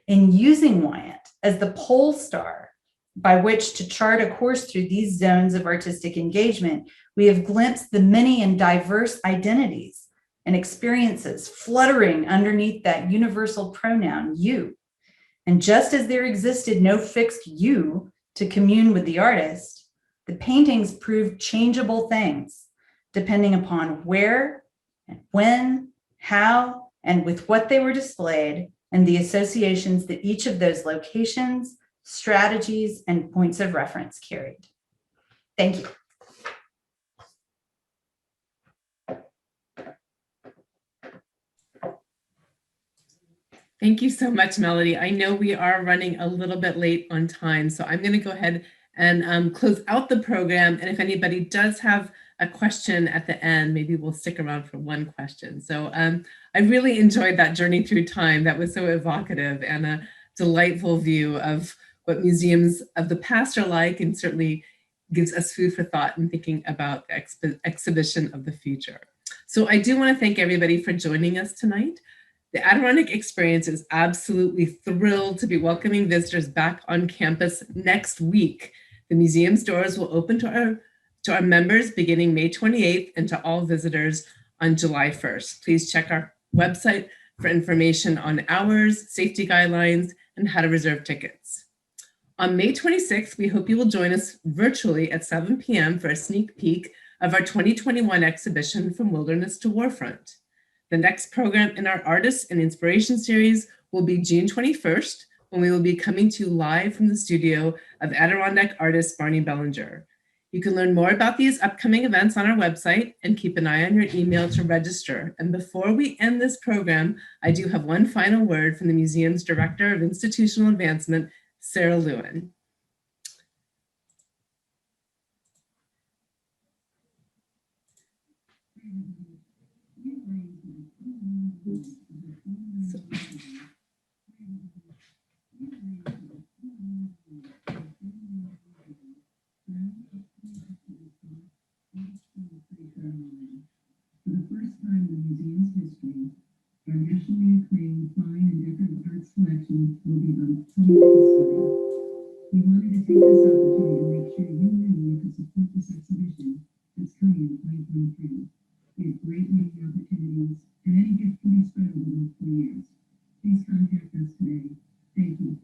In using Wyatt as the pole star by which to chart a course through these zones of artistic engagement, we have glimpsed the many and diverse identities and experiences fluttering underneath that universal pronoun, you. And just as there existed no fixed you to commune with the artist, the paintings proved changeable things, depending upon where and when, how, and with what they were displayed, and the associations that each of those locations, strategies, and points of reference carried. Thank you. Thank you so much, Melody. I know we are running a little bit late on time, so I'm going to go ahead and close out the program. And if anybody does have a question at the end, maybe we'll stick around for one question. So I really enjoyed that journey through time. That was so evocative and a delightful view of what museums of the past are like, and certainly gives us food for thought in thinking about the exhibition of the future. So I do want to thank everybody for joining us tonight. The Adirondack Experience is absolutely thrilled to be welcoming visitors back on campus next week. The museum's doors will open to our members beginning May 28th and to all visitors on July 1st. Please check our website for information on hours, safety guidelines, and how to reserve tickets. On May 26th, we hope you will join us virtually at 7 p.m. for a sneak peek of our 2021 exhibition From Wilderness to Warfront. The next program in our Artists and Inspiration series will be June 21st, when we will be coming to you live from the studio of Adirondack artist Barney Bellinger. You can learn more about these upcoming events on our website and keep an eye on your email to register. And before we end this program, I do have one final word from the museum's Director of Institutional Advancement, Sarah Lewin. For the first time in the museum's history, our nationally acclaimed fine and decorative arts collection will be on public display. We wanted to take this opportunity to make sure you knew you could support this exhibition that's coming in 2023. We have great meeting opportunities, and any gift can be spread over multiple years. Please contact us today. Thank you.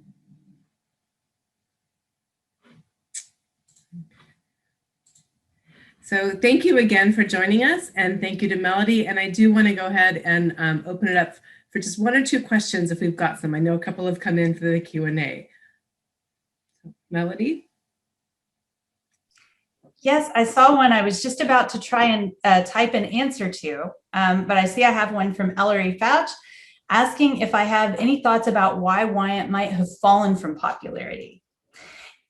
So thank you again for joining us, and thank you to Melody. And I do want to go ahead and open it up for just one or two questions if we've got some. I know a couple have come in for the Q&A. Melody? Yes, I saw one. I was just about to try and type an answer to, but I see I have one from Ellery Fouch asking if I have any thoughts about why Wyatt might have fallen from popularity.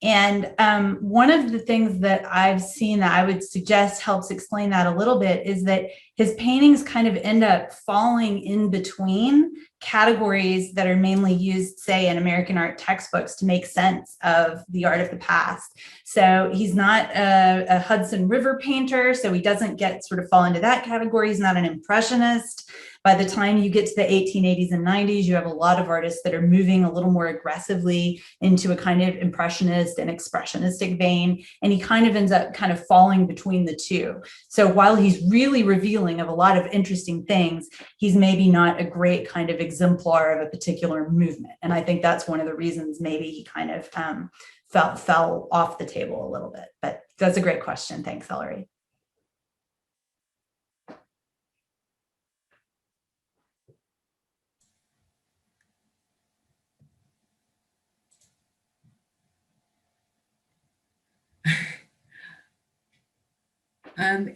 And one of the things that I've seen that I would suggest helps explain that a little bit is that his paintings kind of end up falling in between categories that are mainly used, say, in American art textbooks to make sense of the art of the past. So he's not a Hudson River painter, so he doesn't get sort of fall into that category. He's not an impressionist. By the time you get to the 1880s and 90s, you have a lot of artists that are moving a little more aggressively into a kind of impressionist and expressionistic vein, and he kind of ends up kind of falling between the two. So while he's really revealing of a lot of interesting things, he's maybe not a great kind of exemplar of a particular movement. And I think that's one of the reasons maybe he kind of fell off the table a little bit. But that's a great question. Thanks, Ellery.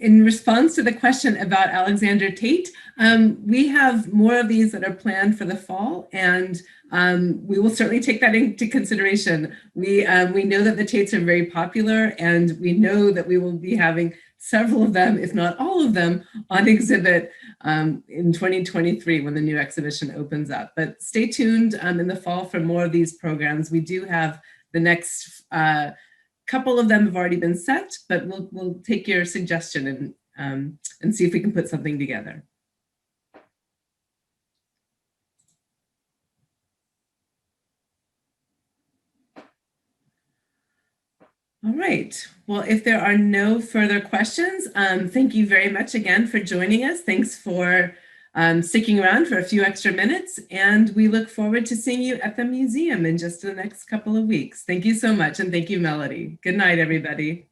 In response to the question about Alexander Tate, we have more of these that are planned for the fall, and we will certainly take that into consideration. We know that the Tates are very popular, and we know that we will be having several of them, if not all of them, on exhibit in 2023 when the new exhibition opens up. But stay tuned in the fall for more of these programs. We do have the next couple of them have already been set, but we'll take your suggestion and see if we can put something together. All right. Well, if there are no further questions, thank you very much again for joining us. Thanks for sticking around for a few extra minutes, and we look forward to seeing you at the museum in just the next couple of weeks. Thank you so much, and thank you, Melody. Good night, everybody.